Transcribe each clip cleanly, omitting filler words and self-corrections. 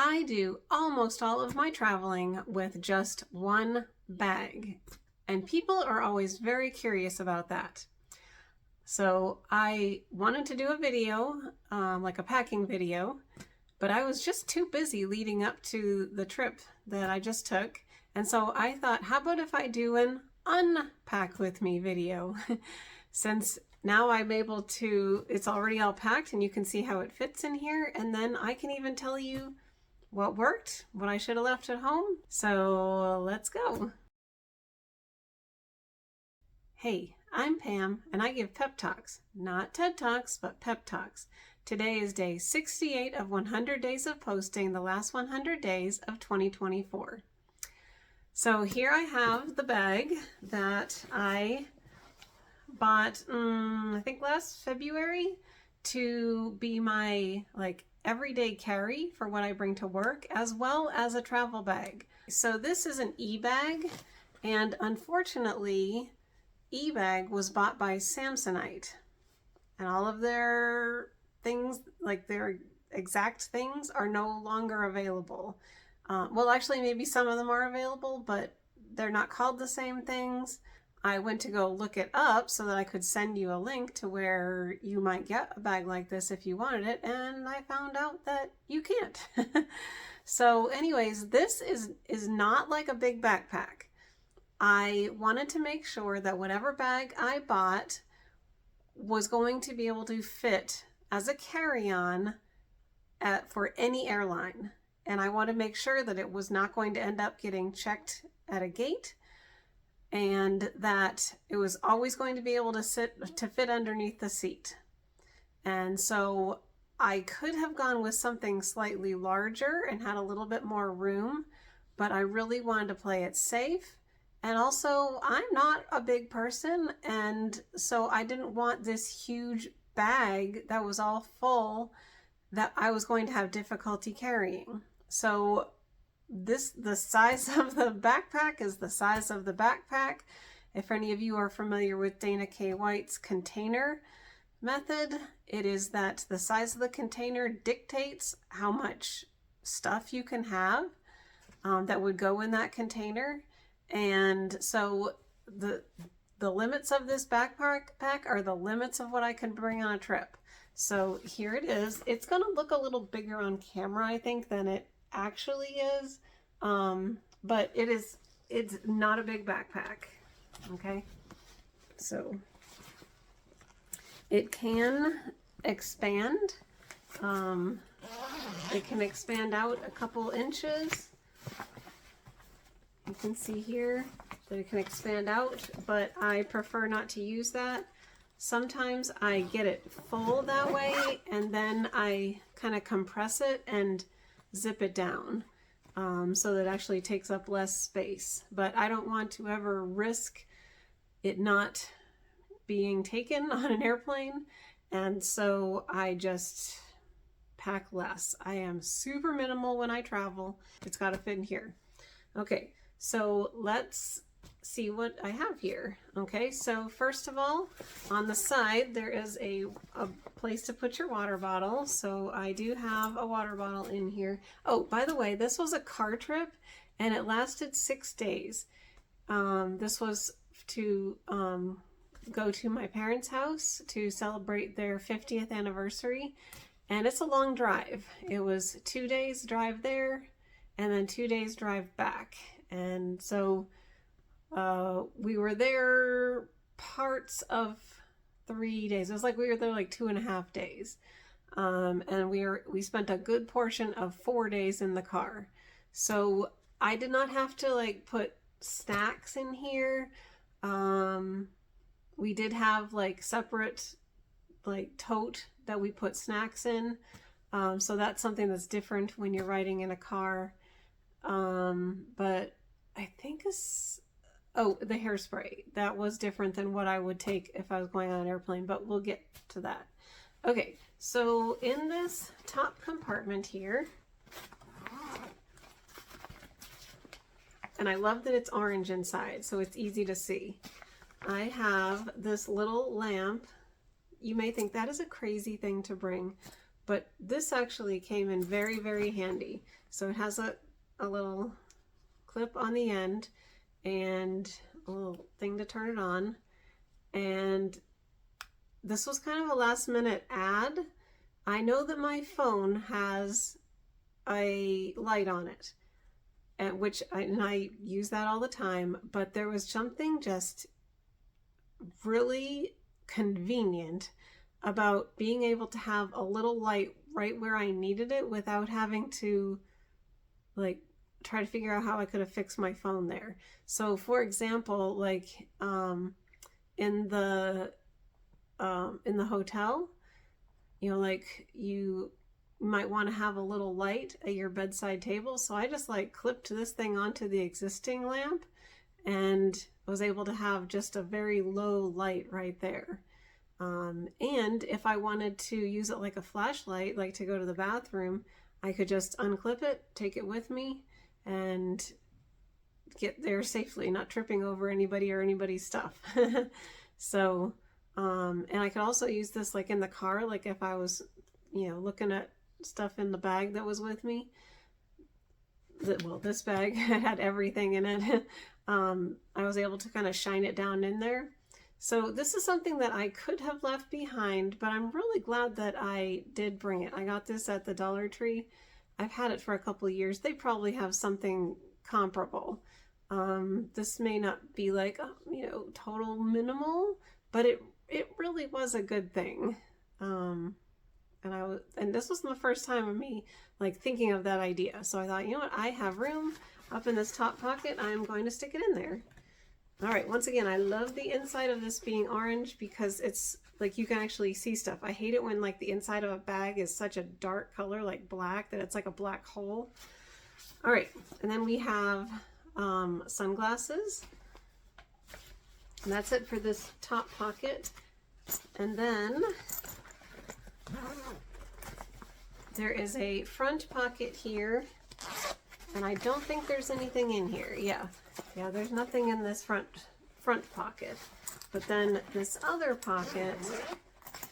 I do almost all of my traveling with just one bag, and people are always very curious about that. So I wanted to do a video, like a packing video, but I was just too busy leading up to the trip that I just took. And so I thought, how about if I do an unpack with me video? Since now I'm able to, it's already all packed and you can see how it fits in here. And then I can even tell you what worked, what I should have left at home. So let's go. Hey, I'm Pam and I give pep talks, not TED Talks, but pep talks. Today is day 68 of 100 days of posting, the last 100 days of 2024. So here I have the bag that I bought, I think last February, to be my everyday carry for what I bring to work, as well as a travel bag. So this is an e-bag, and unfortunately, e-bag was bought by Samsonite, and all of their things, like their exact things, are no longer available. Well, actually, maybe some of them are available, but they're not called the same things. I went to go look it up so that I could send you a link to where you might get a bag like this if you wanted it, and I found out that you can't. So anyways, this is not like a big backpack. I wanted to make sure that whatever bag I bought was going to be able to fit as a carry-on for any airline. And I want to make sure that it was not going to end up getting checked at a gate, and that it was always going to be able to fit underneath the seat. And so I could have gone with something slightly larger and had a little bit more room, but I really wanted to play it safe. And also, I'm not a big person, and so I didn't want this huge bag that was all full that I was going to have difficulty carrying. So the size of the backpack is the size of the backpack. If any of you are familiar with Dana K. White's container method, it is that the size of the container dictates how much stuff you can have that would go in that container. And so the limits of this backpack are the limits of what I can bring on a trip. So here it is. It's going to look a little bigger on camera, I think, than it actually is. But it's not a big backpack. Okay. So it can expand. It can expand out a couple inches. You can see here that it can expand out, but I prefer not to use that. Sometimes I get it full that way, and then I kind of compress it and zip it down so that it actually takes up less space. But I don't want to ever risk it not being taken on an airplane, and so I just pack less. I am super minimal when I travel. It's got to fit in here. Okay. So let's see what I have here. Okay, so first of all, on the side, there is a place to put your water bottle. So I do have a water bottle in here. Oh, by the way, this was a car trip and it lasted 6 days. This was to go to my parents' house to celebrate their 50th anniversary. And it's a long drive. It was 2 days drive there and then 2 days drive back. And so we were there parts of 3 days. It was like we were there like 2.5 days. And we spent a good portion of 4 days in the car. So I did not have to like put snacks in here. We did have like separate like tote that we put snacks in. So that's something that's different when you're riding in a car. But I think the hairspray, that was different than what I would take if I was going on an airplane, but we'll get to that. Okay, so in this top compartment here, and I love that it's orange inside, so it's easy to see. I have this little lamp. You may think that is a crazy thing to bring, but this actually came in very, very handy. So it has a little clip on the end and a little thing to turn it on. And this was kind of a last minute ad. I know that my phone has a light on it, and I use that all the time, but there was something just really convenient about being able to have a little light right where I needed it without having to like try to figure out how I could have fixed my phone there. So for example, like in the hotel, you know, like you might want to have a little light at your bedside table. So I just like clipped this thing onto the existing lamp and was able to have just a very low light right there. And if I wanted to use it like a flashlight, like to go to the bathroom, I could just unclip it, take it with me, and get there safely, not tripping over anybody or anybody's stuff. So, and I could also use this like in the car, like if I was, you know, looking at stuff in the bag that was with me. Well, this bag had everything in it. I was able to kind of shine it down in there. So this is something that I could have left behind, but I'm really glad that I did bring it. I got this at the Dollar Tree. I've had it for a couple of years. They probably have something comparable. This may not be like, you know, total minimal, but it really was a good thing. And this was the first time of me like thinking of that idea. So I thought, you know what, I have room up in this top pocket. I'm going to stick it in there. All right, once again, I love the inside of this being orange because it's like you can actually see stuff. I hate it when like the inside of a bag is such a dark color, like black, that it's like a black hole. All right, and then we have sunglasses. And that's it for this top pocket. And then there is a front pocket here, and I don't think there's anything in here. Yeah, there's nothing in this front pocket. But then this other pocket,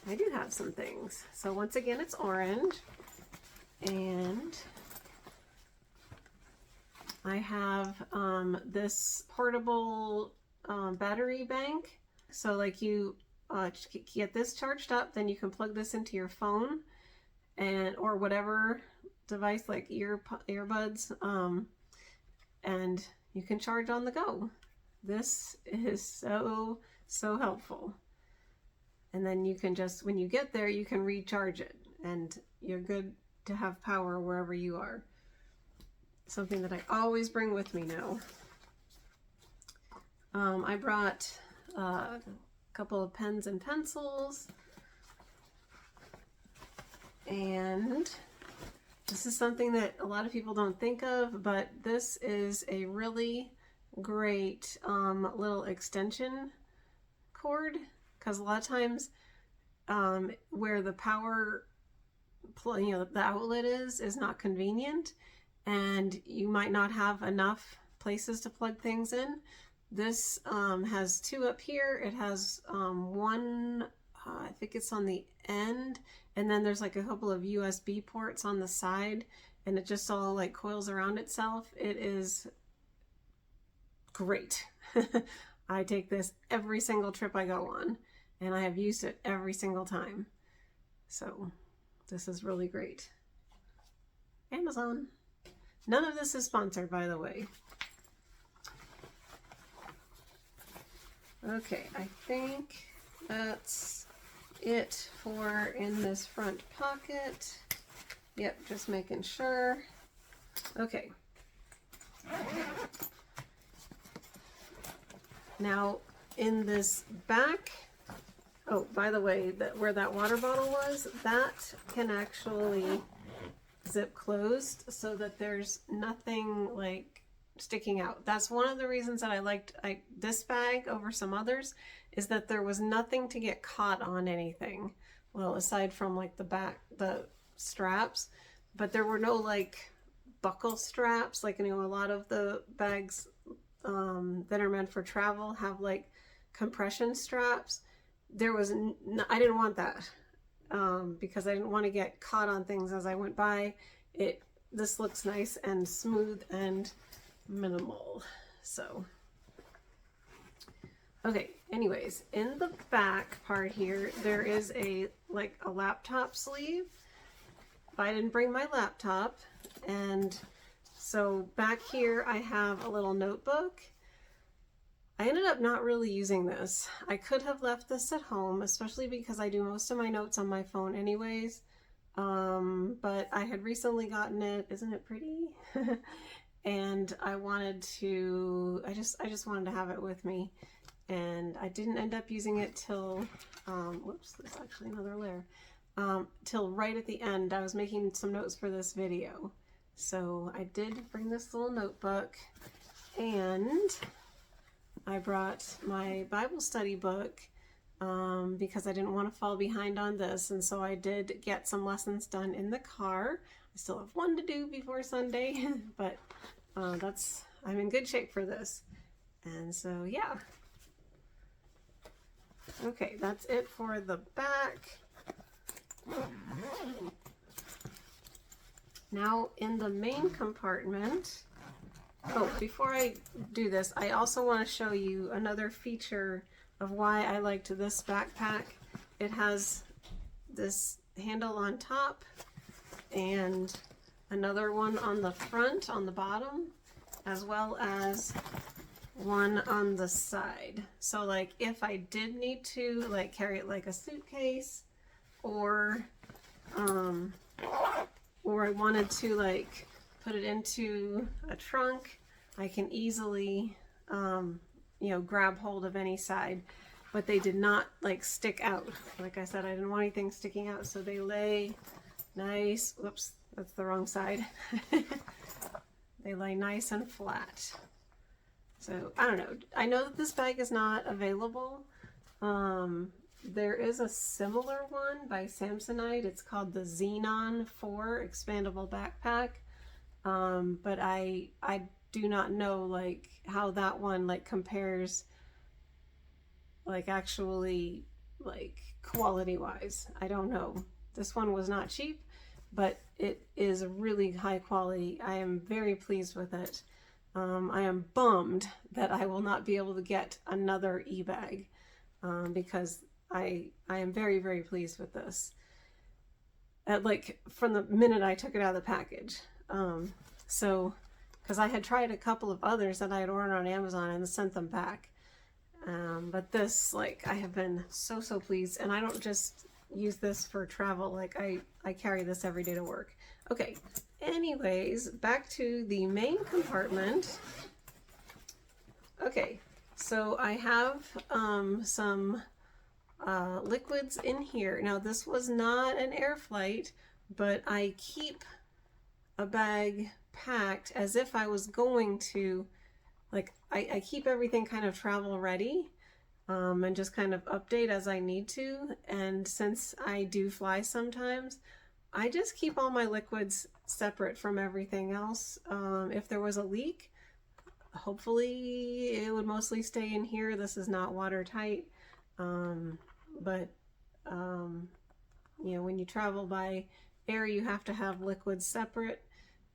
I do have some things. So once again, it's orange, and I have this portable battery bank. So like you get this charged up, then you can plug this into your phone or whatever device, like earbuds, and you can charge on the go. This is so helpful. And then you can just, when you get there, you can recharge it, and you're good to have power wherever you are. Something that I always bring with me now. I brought a couple of pens and pencils, and this is something that a lot of people don't think of, but this is a really great little extension cord, because a lot of times where the power the outlet is not convenient, and you might not have enough places to plug things in. This has two up here. It has one, I think it's on the end, and then there's like a couple of USB ports on the side, and it just all like coils around itself. It is great. I take this every single trip I go on, and I have used it every single time. So this is really great. Amazon. None of this is sponsored, by the way. Okay, I think that's it for in this front pocket. Yep, just making sure. Okay. Now in this back, oh, by the way, where that water bottle was, that can actually zip closed so that there's nothing like sticking out. That's one of the reasons that I liked this bag over some others, is that there was nothing to get caught on anything. Well, aside from like the straps, but there were no like buckle straps. Like, you know, a lot of the bags that are meant for travel have like compression straps. There was I didn't want that. because I didn't want to get caught on things as I went by. This looks nice and smooth and minimal. So, okay, anyways, in the back part here, there is a laptop sleeve. I didn't bring my laptop, and so back here I have a little notebook. I ended up not really using this. I could have left this at home, especially because I do most of my notes on my phone anyways. But I had recently gotten it. Isn't it pretty? And I wanted to, I just wanted to have it with me. And I didn't end up using it till, whoops, there's actually another layer. Till right at the end. I was making some notes for this video. So I did bring this little notebook, and I brought my Bible study book because I didn't want to fall behind on this, and so I did get some lessons done in the car. I still have one to do before Sunday, but I'm in good shape for this. And so yeah. Okay, that's it for the back. Now in the main compartment, oh, before I do this, I also want to show you another feature of why I liked this backpack. It has this handle on top and another one on the front, on the bottom, as well as one on the side. So like if I did need to like carry it like a suitcase, or I wanted to like put it into a trunk, I can easily you know, grab hold of any side. But they did not like stick out. Like I said, I didn't want anything sticking out, so they lay nice. Whoops, that's the wrong side. They lay nice and flat. So I don't know. I know that this bag is not available. There is a similar one by Samsonite. It's called the Xenon 4 expandable backpack. But I do not know like how that one like compares like actually like quality wise. I don't know. This one was not cheap, but it is really high quality. I am very pleased with it. I am bummed that I will not be able to get another e-bag because I am very, very pleased with this. Like from the minute I took it out of the package. So, because I had tried a couple of others that I had ordered on Amazon and sent them back. But this, like, I have been so, so pleased. And I don't just use this for travel. Like, I carry this every day to work. Okay, anyways, back to the main compartment. Okay, so I have some liquids in here. Now, this was not an air flight, but I keep a bag packed as if I was going to, like, I keep everything kind of travel ready and just kind of update as I need to. And since I do fly sometimes, I just keep all my liquids separate from everything else. If there was a leak, hopefully it would mostly stay in here. This is not watertight, but you know, when you travel by air, you have to have liquids separate.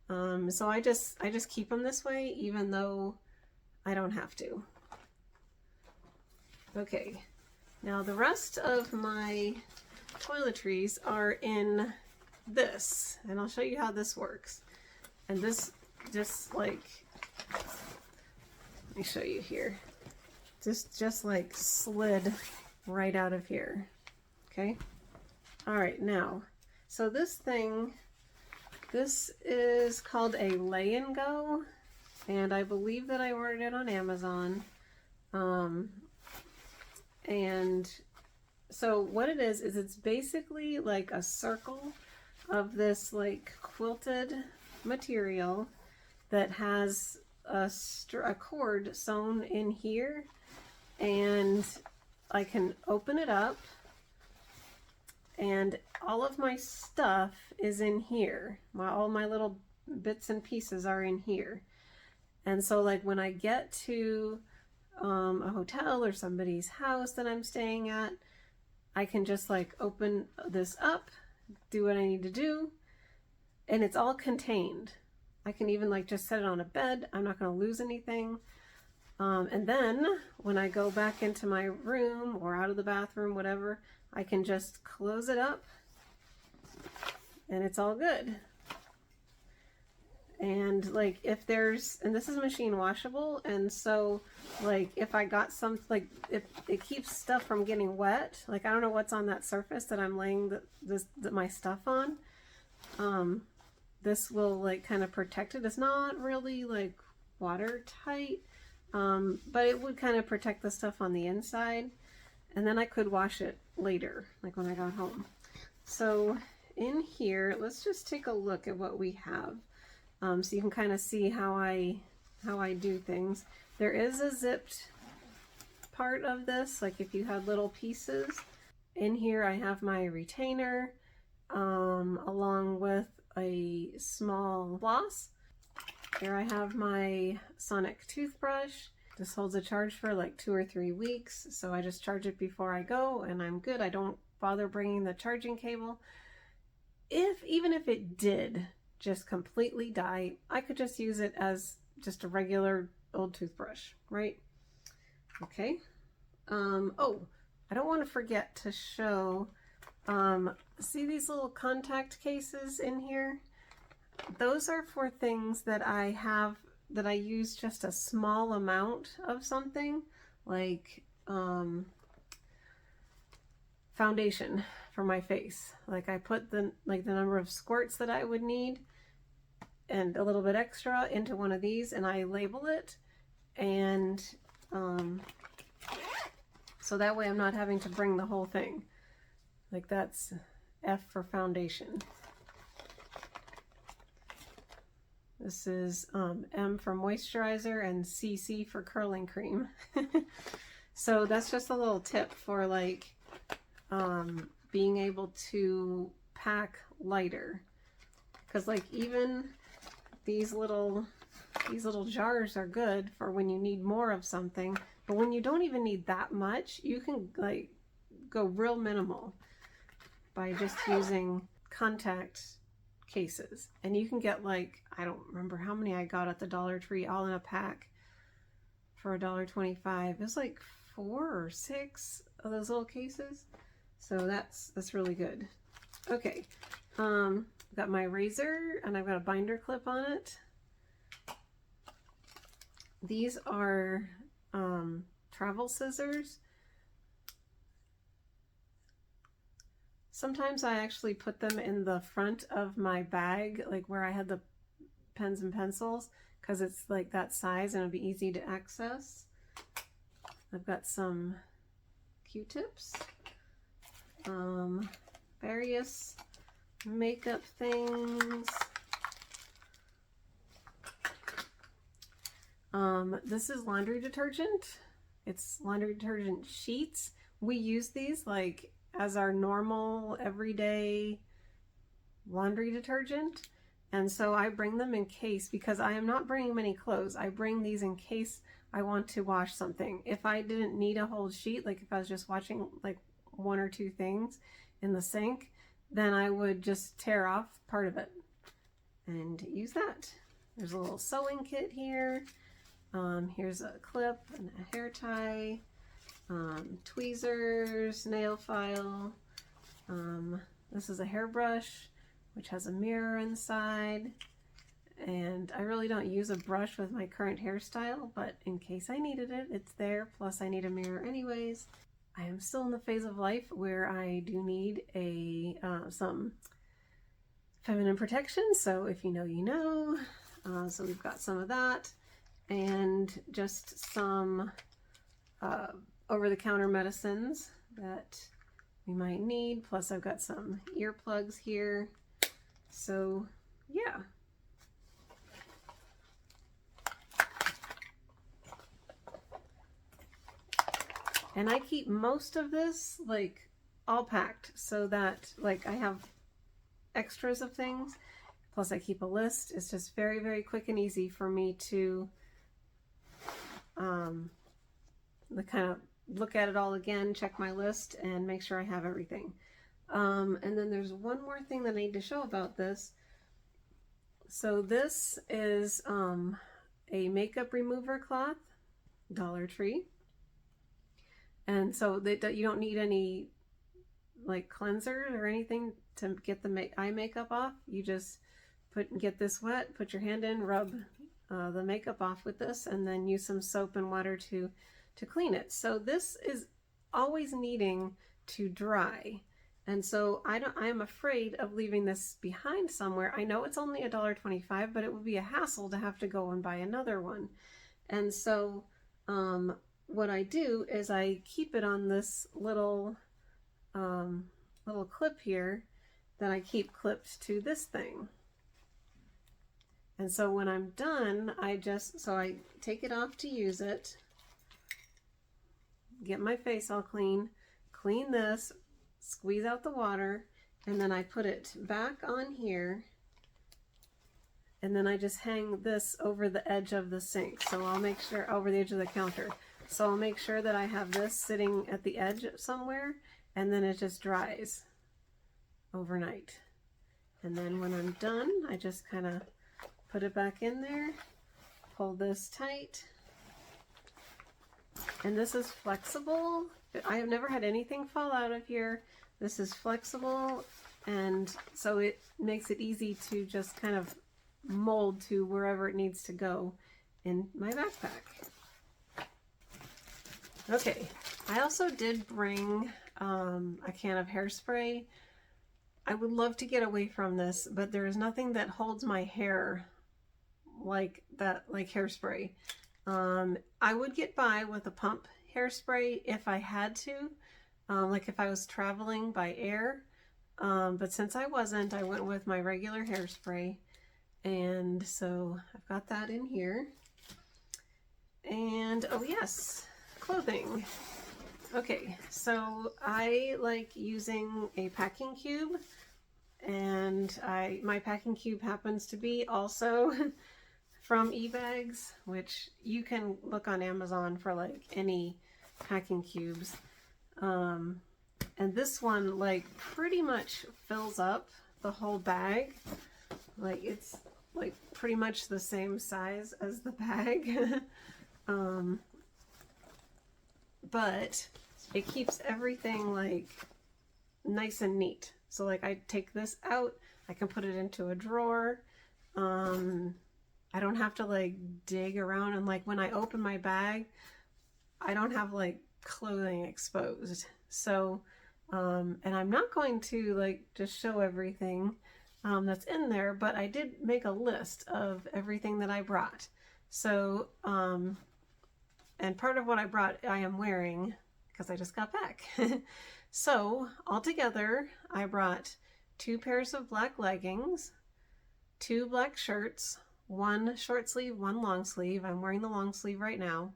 So I just keep them this way, even though I don't have to. Okay, now the rest of my toiletries are in this, and I'll show you how this works. And this just like, let me show you here. Just like slid right out of here. Okay. All right, now, so this thing, this is called a Lay and Go, and I believe that I ordered it on Amazon. And so what it is it's basically like a circle of this like quilted material that has a cord sewn in here, and I can open it up and all of my stuff is in here. All my little bits and pieces are in here. And so like when I get to a hotel or somebody's house that I'm staying at, I can just like open this up, do what I need to do, and it's all contained. I can even like just set it on a bed. I'm not going to lose anything. And then when I go back into my room or out of the bathroom, whatever, I can just close it up and it's all good. And like if there's, and this is machine washable, and so like if I got some, like if it keeps stuff from getting wet, like I don't know what's on that surface that I'm laying my stuff on, this will like kind of protect it. It's not really like watertight, but it would kind of protect the stuff on the inside, and then I could wash it later, like when I got home. So in here, let's just take a look at what we have. So you can kind of see how I do things. There is a zipped part of this, like if you had little pieces. In here I have my retainer, along with a small floss. Here I have my sonic toothbrush. This holds a charge for like 2 or 3 weeks, so I just charge it before I go and I'm good. I don't bother bringing the charging cable. Even if it did just completely die, I could just use it as just a regular old toothbrush, right? Okay. Oh, I don't want to forget to show, see these little contact cases in here? Those are for things that I have, that I use just a small amount of something, like foundation for my face. Like I put the number of squirts that I would need and a little bit extra into one of these, and I label it, and so that way I'm not having to bring the whole thing. Like that's F for foundation. This is M for moisturizer and CC for curling cream. So that's just a little tip for like being able to pack lighter, because like even these little jars are good for when you need more of something, but when you don't even need that much, you can like go real minimal by just using contact cases. And you can get like, I don't remember how many I got at the Dollar Tree, all in a pack for $1.25. It was like 4 or 6 of those little cases. So that's really good. Okay, I've got my razor and I've got a binder clip on it. These are travel scissors. Sometimes I actually put them in the front of my bag, like where I had the pens and pencils, because it's like that size and it'll be easy to access. I've got some Q-tips, various makeup things. This is laundry detergent. It's laundry detergent sheets. We use these like as our normal everyday laundry detergent, and so I bring them in case, because I am not bringing many clothes. I bring these in case I want to wash something. If I didn't need a whole sheet, like if I was just washing like 1 or 2 things in the sink, then I would just tear off part of it and use that. There's a little sewing kit here. Here's a clip and a hair tie, tweezers, nail file. This is a hairbrush, which has a mirror inside. And I really don't use a brush with my current hairstyle, but in case I needed it, it's there. Plus I need a mirror anyways. I am still in the phase of life where I do need some feminine protection. So if you know, you know. So we've got some of that, and just some over-the-counter medicines that we might need. Plus I've got some earplugs here. So yeah. And I keep most of this like all packed so that like I have extras of things. Plus I keep a list. It's just very, very quick and easy for me to kind of look at it all again, check my list, and make sure I have everything. And then there's one more thing that I need to show about this. So this is a makeup remover cloth, Dollar Tree. And so you don't need any like cleanser or anything to get the eye makeup off. You just get this wet, put your hand in, rub the makeup off with this, and then use some soap and water to clean it. So this is always needing to dry. And so I am afraid of leaving this behind somewhere. I know it's only $1.25, but it would be a hassle to have to go and buy another one. And so what I do is I keep it on this little clip here that I keep clipped to this thing. And so when I'm done, I take it off to use it, get my face all clean this, squeeze out the water, and then I put it back on here, and then I just hang this over the edge of the sink. So I'll make sure, over the edge of the counter. So I'll make sure that I have this sitting at the edge somewhere, and then it just dries overnight. And then when I'm done, I just kind of put it back in there, pull this tight, and this is flexible. I have never had anything fall out of here. This is flexible, and so it makes it easy to just kind of mold to wherever it needs to go in my backpack. Okay, I also did bring a can of hairspray. I would love to get away from this, but there is nothing that holds my hair like hairspray. I would get by with a pump hairspray if I had to, like if I was traveling by air, but since I wasn't, I went with my regular hairspray, and so I've got that in here. And oh yes, clothing. Okay, so I like using a packing cube, and my packing cube happens to be also from eBags, which you can look on Amazon for like any packing cubes. And this one like pretty much fills up the whole bag. Like it's like pretty much the same size as the bag. But it keeps everything like nice and neat. So like I take this out, I can put it into a drawer. I don't have to like dig around, and like when I open my bag, I don't have like clothing exposed. So, and I'm not going to like just show everything that's in there, but I did make a list of everything that I brought. So, and part of what I brought I am wearing because I just got back. So altogether, I brought 2 pairs of black leggings, 2 black shirts, 1 short sleeve, 1 long sleeve. I'm wearing the long sleeve right now.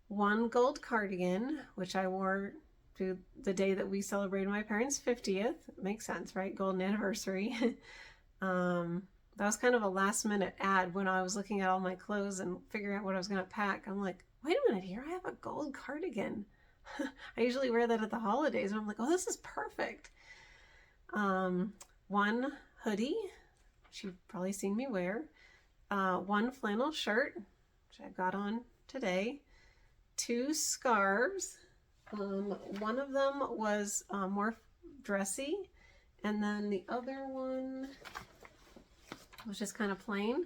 1 gold cardigan, which I wore to the day that we celebrated my parents' 50th. Makes sense, right? Golden anniversary. That was kind of a last minute ad when I was looking at all my clothes and figuring out what I was going to pack. I'm like, wait a minute here, I have a gold cardigan. I usually wear that at the holidays, and I'm like, oh, this is perfect. 1 hoodie, which you've probably seen me wear. 1 flannel shirt, which I got on today. 2 scarves. One of them was more dressy, and then the other one was just kind of plain.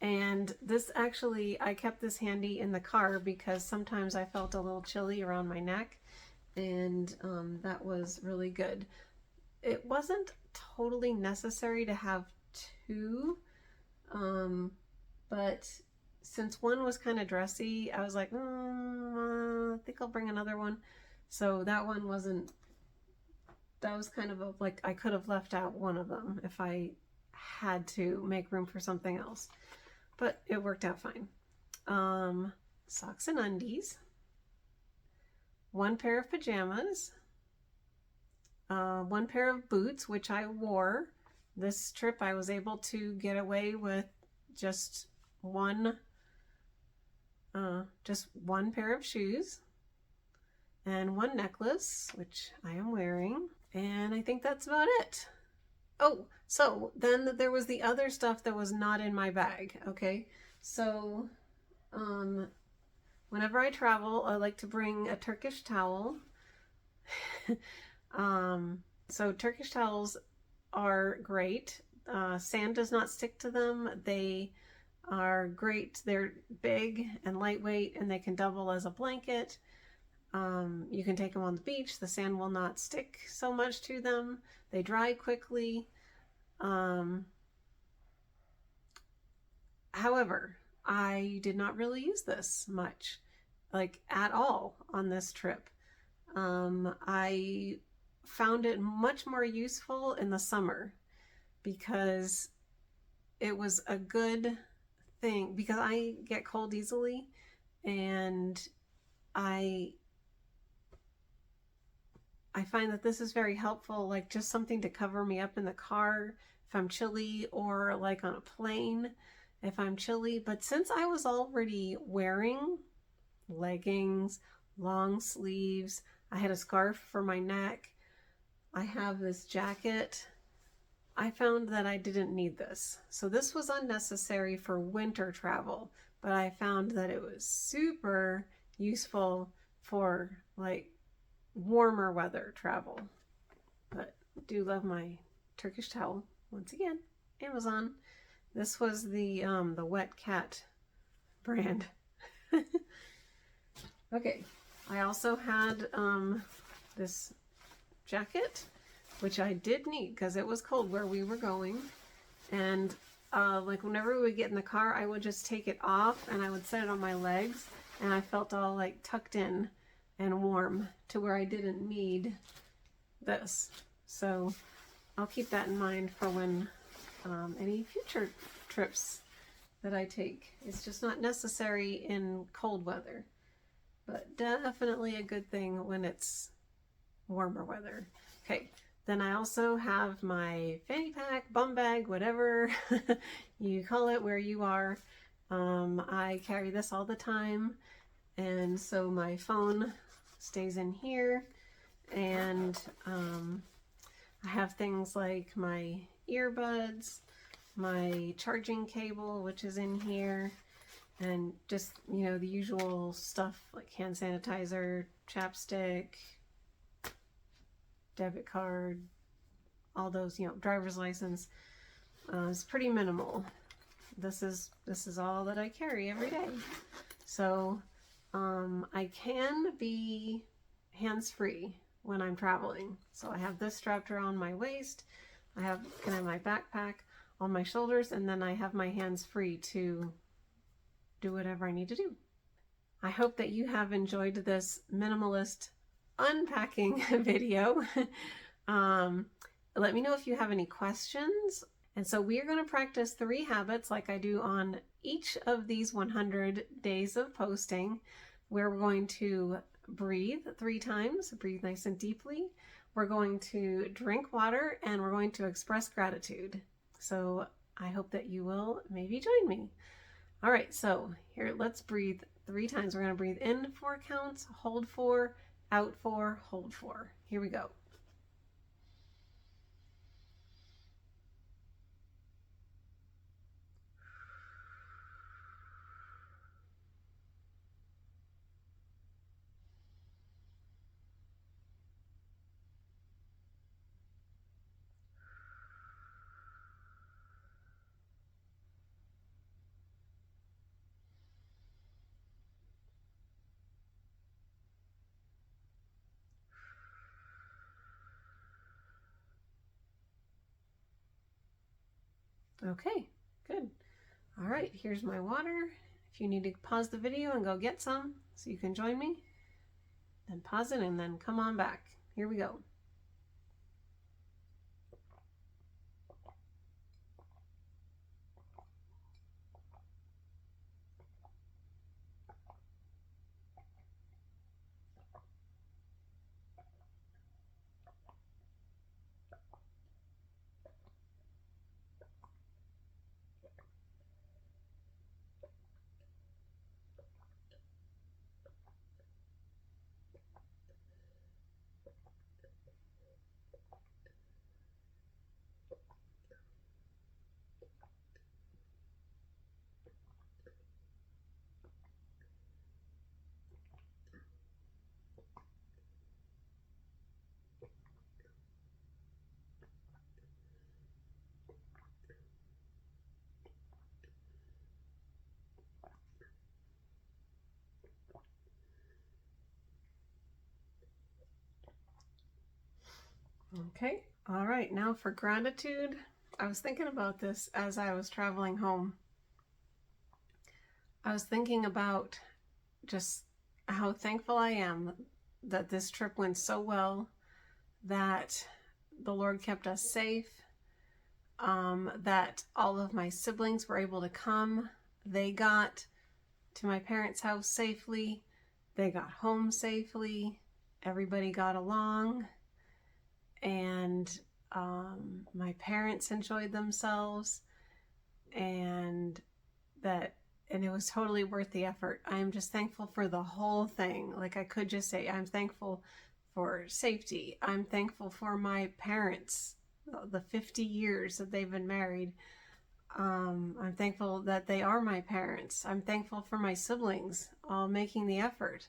And this actually, I kept this handy in the car because sometimes I felt a little chilly around my neck, and that was really good. It wasn't totally necessary to have 2, but since one was kind of dressy, I was like, I think I'll bring another one. So that one wasn't, that was kind of like, I could have left out one of them if I had to make room for something else. But it worked out fine. Socks and undies, 1 pair of pajamas, 1 pair of boots, which I wore. This trip I was able to get away with just one pair of shoes, and one necklace, which I am wearing. And I think that's about it. Oh, so then there was the other stuff that was not in my bag. Okay, so whenever I travel, I like to bring a Turkish towel. So Turkish towels are great. Sand does not stick to them. They are great. They're big and lightweight, and they can double as a blanket. You can take them on the beach. The sand will not stick so much to them. They dry quickly. However, I did not really use this much, like at all on this trip. I found it much more useful in the summer because it was a good thing, because I get cold easily, and I find that this is very helpful, like just something to cover me up in the car if I'm chilly, or like on a plane if I'm chilly. But since I was already wearing leggings, long sleeves, I had a scarf for my neck, I have this jacket, I found that I didn't need this. So this was unnecessary for winter travel, but I found that it was super useful for like warmer weather travel. But I do love my Turkish towel. Once again, Amazon. This was the Wet Cat brand. Okay, I also had this jacket, which I did need because it was cold where we were going. And like whenever we would get in the car, I would just take it off and I would set it on my legs, and I felt all like tucked in and warm to where I didn't need this. So I'll keep that in mind for when any future trips that I take. It's just not necessary in cold weather, but definitely a good thing when it's warmer weather. Okay, then I also have my fanny pack, bum bag, whatever you call it where you are. I carry this all the time, and so my phone stays in here, and I have things like my earbuds, my charging cable, which is in here, and just, you know, the usual stuff like hand sanitizer, chapstick, debit card, all those, you know, driver's license. It's pretty minimal. This is all that I carry every day. So I can be hands-free when I'm traveling. So I have this strapped around my waist. I can have my backpack on my shoulders, and then I have my hands free to do whatever I need to do. I hope that you have enjoyed this minimalist unpacking video. Let me know if you have any questions. And so we are going to practice 3 habits like I do on each of these 100 days of posting, where we're going to breathe 3 times, breathe nice and deeply. We're going to drink water, and we're going to express gratitude. So I hope that you will maybe join me. All right, so here, let's breathe 3 times. We're going to breathe in 4 counts, hold 4, out 4, hold 4. Here we go. Okay, good. All right, here's my water. If you need to pause the video and go get some so you can join me, then pause it and then come on back. Here we go. Okay, all right, now for gratitude. I was thinking about this as I was traveling home. I was thinking about just how thankful I am that this trip went so well, that the Lord kept us safe, that all of my siblings were able to come. They got to my parents' house safely. They got home safely. Everybody got along. And my parents enjoyed themselves. And it was totally worth the effort. I am just thankful for the whole thing. Like, I could just say I'm thankful for safety. I'm thankful for my parents, the 50 years that they've been married. I'm thankful that they are my parents. I'm thankful for my siblings all making the effort,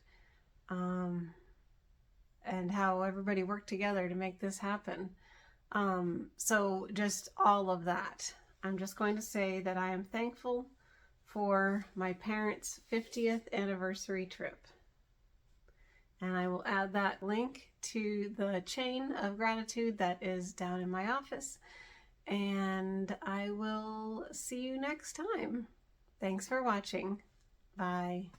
and how everybody worked together to make this happen. So just all of that. I'm just going to say that I am thankful for my parents' 50th anniversary trip. And I will add that link to the chain of gratitude that is down in my office. And I will see you next time. Thanks for watching. Bye.